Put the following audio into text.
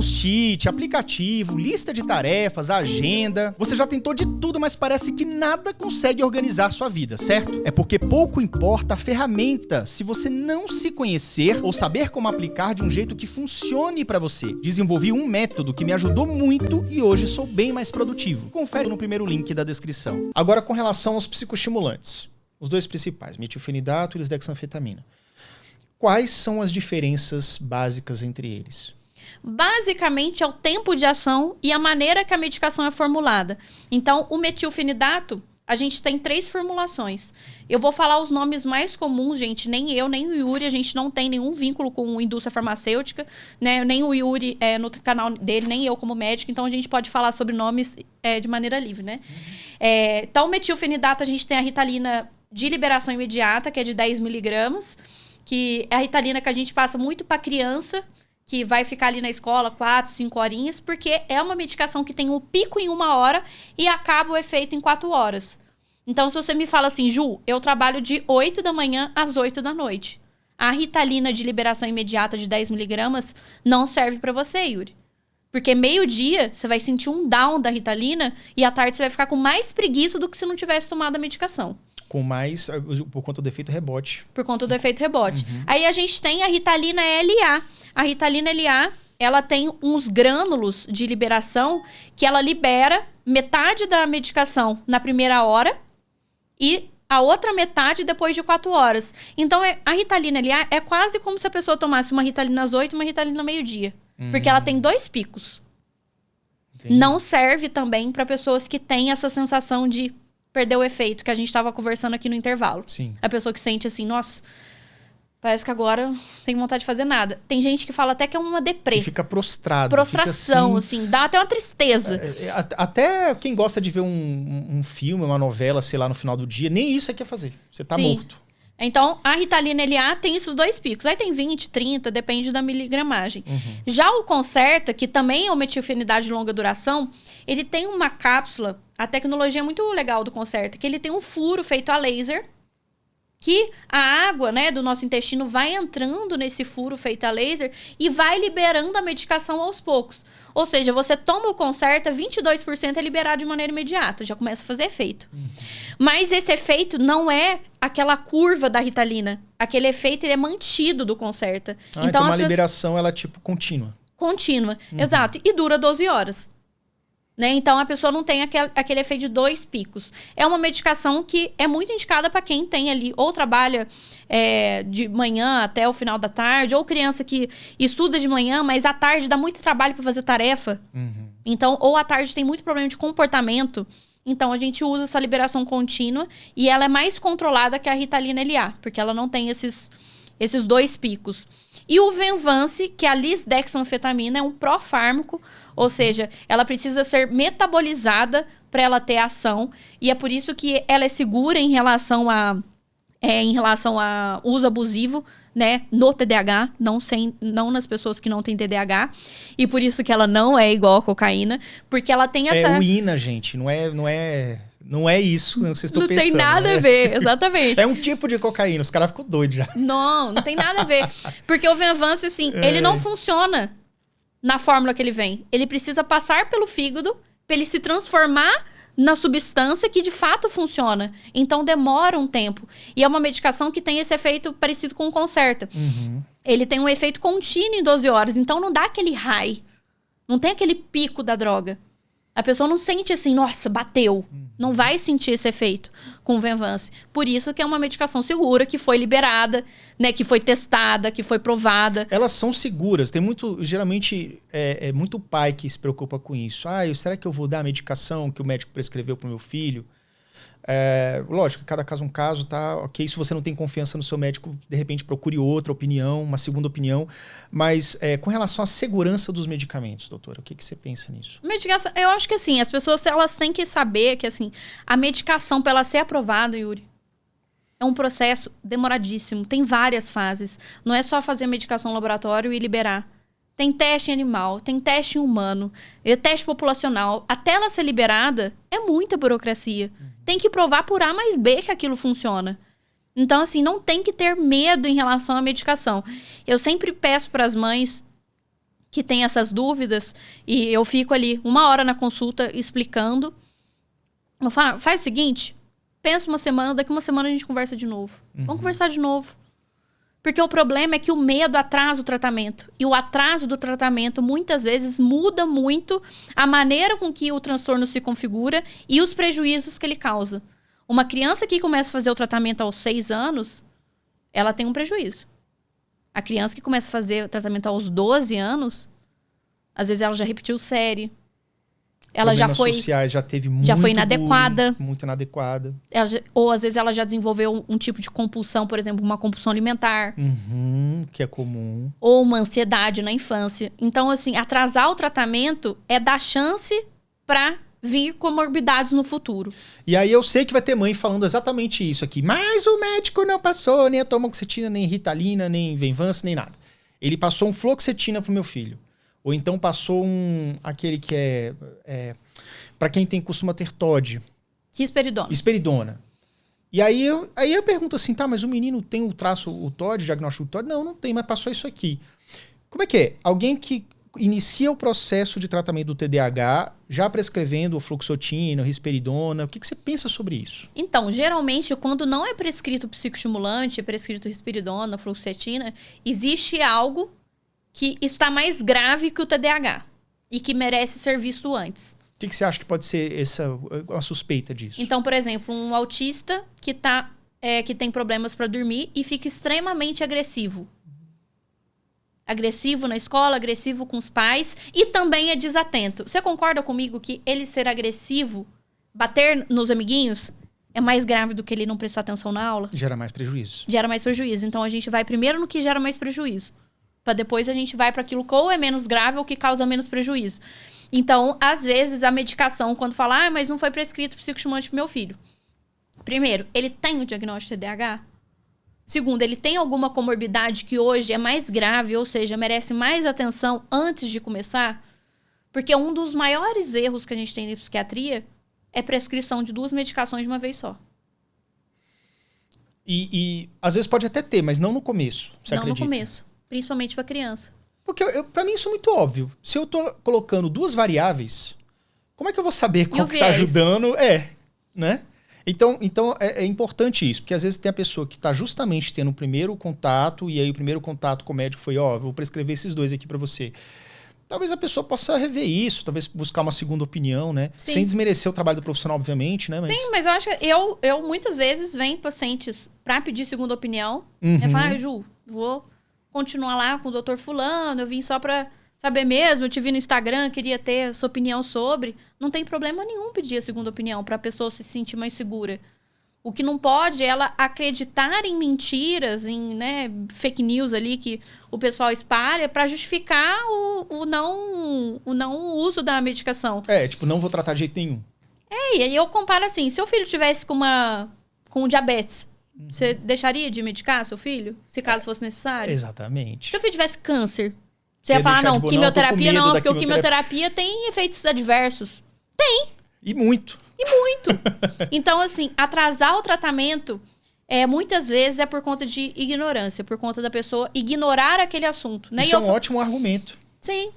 post-it, aplicativo, lista de tarefas, agenda. Você já tentou de tudo, mas parece que nada consegue organizar sua vida, certo? É porque pouco importa a ferramenta se você não se conhecer ou saber como aplicar de um jeito que funcione pra você. Desenvolvi um método que me ajudou muito e hoje sou bem mais produtivo. Confere no primeiro link da descrição. Agora, com relação aos psicoestimulantes. Os dois principais, metilfenidato e lisdexanfetamina. Quais são as diferenças básicas entre eles? Basicamente é o tempo de ação e a maneira que a medicação é formulada. Então, o metilfenidato, a gente tem 3 formulações. Eu vou falar os nomes mais comuns, gente. Nem eu, nem o Yuri, a gente não tem nenhum vínculo com a indústria farmacêutica, né? Nem o Yuri no canal dele, nem eu como médico. Então, a gente pode falar sobre nomes de maneira livre, né? Então, o metilfenidato, a gente tem a Ritalina de liberação imediata, que é de 10 miligramas, que é a Ritalina que a gente passa muito para criança, que vai ficar ali na escola 4, 5 horinhas, porque é uma medicação que tem um pico em 1 hora e acaba o efeito em 4 horas. Então, se você me fala assim, Ju, eu trabalho de 8 da manhã às 8 da noite. A Ritalina de liberação imediata de 10 miligramas não serve para você, Yuri. Porque meio-dia você vai sentir um down da Ritalina e à tarde você vai ficar com mais preguiça do que se não tivesse tomado a medicação. Com mais, por conta do efeito rebote. Por conta do efeito rebote. Aí a gente tem a Ritalina LA. A Ritalina LA, ela tem uns grânulos de liberação que ela libera metade da medicação na primeira hora e a outra metade depois de 4 horas. Então, a Ritalina LA é quase como se a pessoa tomasse uma Ritalina às 8 e uma Ritalina ao meio-dia. Porque ela tem 2 picos. Entendi. Não serve também para pessoas que têm essa sensação de perder o efeito, que a gente estava conversando aqui no intervalo. Sim. A pessoa que sente assim, nossa, parece que agora não tem vontade de fazer nada. Tem gente que fala até que é uma deprê. Que fica prostrado. Prostração, fica assim, dá até uma tristeza. Até quem gosta de ver um filme, uma novela, sei lá, no final do dia, nem isso você quer fazer. Você tá morto. Então, a Ritalina LA tem esses 2 picos. Aí tem 20, 30, depende da miligramagem. Já o Concerta, que também é uma metilfenidato de longa duração, ele tem uma cápsula, a tecnologia é muito legal do Concerta, que ele tem um furo feito a laser, que a água, né, do nosso intestino vai entrando nesse furo feito a laser e vai liberando a medicação aos poucos. Ou seja, você toma o Concerta, 22% é liberado de maneira imediata, já começa a fazer efeito. Mas esse efeito não é aquela curva da Ritalina. Aquele efeito ele é mantido do Concerta. Então a liberação ela é tipo contínua. Contínua, exato. E dura 12 horas. Né? Então, a pessoa não tem aquele efeito de 2 picos. É uma medicação que é muito indicada para quem tem ali, ou trabalha de manhã até o final da tarde, ou criança que estuda de manhã, mas à tarde dá muito trabalho para fazer tarefa. Então, ou à tarde tem muito problema de comportamento. Então, a gente usa essa liberação contínua e ela é mais controlada que a Ritalina LA, porque ela não tem esses 2 picos. E o Venvance, que é a lisdexanfetamina, é um profármaco, ou seja, ela precisa ser metabolizada para ela ter ação. E é por isso que ela é segura em relação a uso abusivo, né, no TDAH, não nas pessoas que não têm TDAH. E por isso que ela não é igual a cocaína, porque ela tem essa... É uína, gente, não é isso que vocês estão pensando. Não tem nada a ver, exatamente. É um tipo de cocaína, os caras ficam doidos já. Não tem nada a ver. Porque o Venvance, assim, ele não funciona na fórmula que ele vem. Ele precisa passar pelo fígado para ele se transformar na substância que de fato funciona. Então demora um tempo. E é uma medicação que tem esse efeito parecido com o Concerta. Ele tem um efeito contínuo em 12 horas. Então não dá aquele high. Não tem aquele pico da droga. A pessoa não sente assim, nossa, bateu. Não vai sentir esse efeito com o Venvance. Por isso que é uma medicação segura, que foi liberada, né, que foi testada, que foi provada. Elas são seguras. Tem muito, geralmente, muito pai que se preocupa com isso. Será que eu vou dar a medicação que o médico prescreveu para o meu filho? Lógico, cada caso é um caso, tá? Ok, se você não tem confiança no seu médico, de repente procure outra opinião, uma segunda opinião. Mas com relação à segurança dos medicamentos, doutora, o que você pensa nisso? Medicação, eu acho que assim, as pessoas elas têm que saber que assim, a medicação, para ela ser aprovada, Yuri, é um processo demoradíssimo, tem várias fases. Não é só fazer a medicação no laboratório e liberar. Tem teste em animal, tem teste em humano, teste populacional. Até ela ser liberada, é muita burocracia. Tem que provar por A mais B que aquilo funciona. Então, assim, não tem que ter medo em relação à medicação. Eu sempre peço para as mães que tem essas dúvidas, e eu fico ali 1 hora na consulta explicando. Eu falo, faz o seguinte, pensa uma semana, daqui 1 semana a gente conversa de novo. Vamos conversar de novo. Porque o problema é que o medo atrasa o tratamento. E o atraso do tratamento, muitas vezes, muda muito a maneira com que o transtorno se configura e os prejuízos que ele causa. Uma criança que começa a fazer o tratamento aos 6 anos, ela tem um prejuízo. A criança que começa a fazer o tratamento aos 12 anos, às vezes ela já repetiu série. Ela já foi sociais, já teve muito já foi inadequada. bullying, muito inadequada. Ou às vezes ela já desenvolveu um tipo de compulsão, por exemplo, uma compulsão alimentar. Que é comum. Ou uma ansiedade na infância. Então, assim, atrasar o tratamento é dar chance para vir comorbidades no futuro. E aí eu sei que vai ter mãe falando exatamente isso aqui. Mas o médico não passou nem a tamoxetina, nem Ritalina, nem Venvance, nem nada. Ele passou um fluoxetina pro meu filho. Ou então passou aquele que para quem costuma ter TOD. Risperidona. E aí eu pergunto assim, tá, mas o menino tem o TOD, o diagnóstico do TOD? Não tem, mas passou isso aqui. Como é que é? Alguém que inicia o processo de tratamento do TDAH, já prescrevendo o fluoxetina, o risperidona, o que você pensa sobre isso? Então, geralmente, quando não é prescrito psicoestimulante, é prescrito risperidona, fluoxetina, existe algo que está mais grave que o TDAH e que merece ser visto antes. O que você acha que pode ser a suspeita disso? Então, por exemplo, um autista que tem problemas para dormir e fica extremamente agressivo. Agressivo na escola, agressivo com os pais e também é desatento. Você concorda comigo que ele ser agressivo, bater nos amiguinhos, é mais grave do que ele não prestar atenção na aula? Gera mais prejuízo. Gera mais prejuízo. Então, a gente vai primeiro no que gera mais prejuízo. Para depois a gente vai para aquilo que ou é menos grave ou que causa menos prejuízo. Então, às vezes, a medicação, quando fala, mas não foi prescrito psicoestimulante pro meu filho. Primeiro, ele tem o diagnóstico de TDAH? Segundo, ele tem alguma comorbidade que hoje é mais grave, ou seja, merece mais atenção antes de começar? Porque um dos maiores erros que a gente tem na psiquiatria é prescrição de 2 medicações de uma vez só. E às vezes pode até ter, mas não no começo, você acredita? Não no começo. Principalmente para criança. Porque pra mim isso é muito óbvio. Se eu tô colocando 2 variáveis, como é que eu vou saber qual que tá ajudando? Né? Então é importante isso, porque às vezes tem a pessoa que tá justamente tendo o primeiro contato, e aí o primeiro contato com o médico foi, vou prescrever esses 2 aqui pra você. Talvez a pessoa possa rever isso, talvez buscar uma segunda opinião, né? Sim. Sem desmerecer o trabalho do profissional, obviamente, né? Sim, mas eu acho que eu muitas vezes venho pacientes pra pedir segunda opinião. Eu falo, Ju, vou continuar lá com o doutor fulano, eu vim só pra saber mesmo, eu te vi no Instagram, queria ter a sua opinião sobre. Não tem problema nenhum pedir a segunda opinião pra pessoa se sentir mais segura. O que não pode é ela acreditar em mentiras, em fake news ali que o pessoal espalha pra justificar o não uso da medicação. Tipo, não vou tratar de jeito nenhum. E aí eu comparo assim, se o filho tivesse com diabetes, você deixaria de medicar seu filho? Se caso fosse necessário? Exatamente. Se o filho tivesse câncer, você ia falar, não, quimioterapia não, porque a quimioterapia tem efeitos adversos. Tem. E muito. Então, assim, atrasar o tratamento, muitas vezes é por conta de ignorância, por conta da pessoa ignorar aquele assunto. Né? Isso é um ótimo argumento. Sim.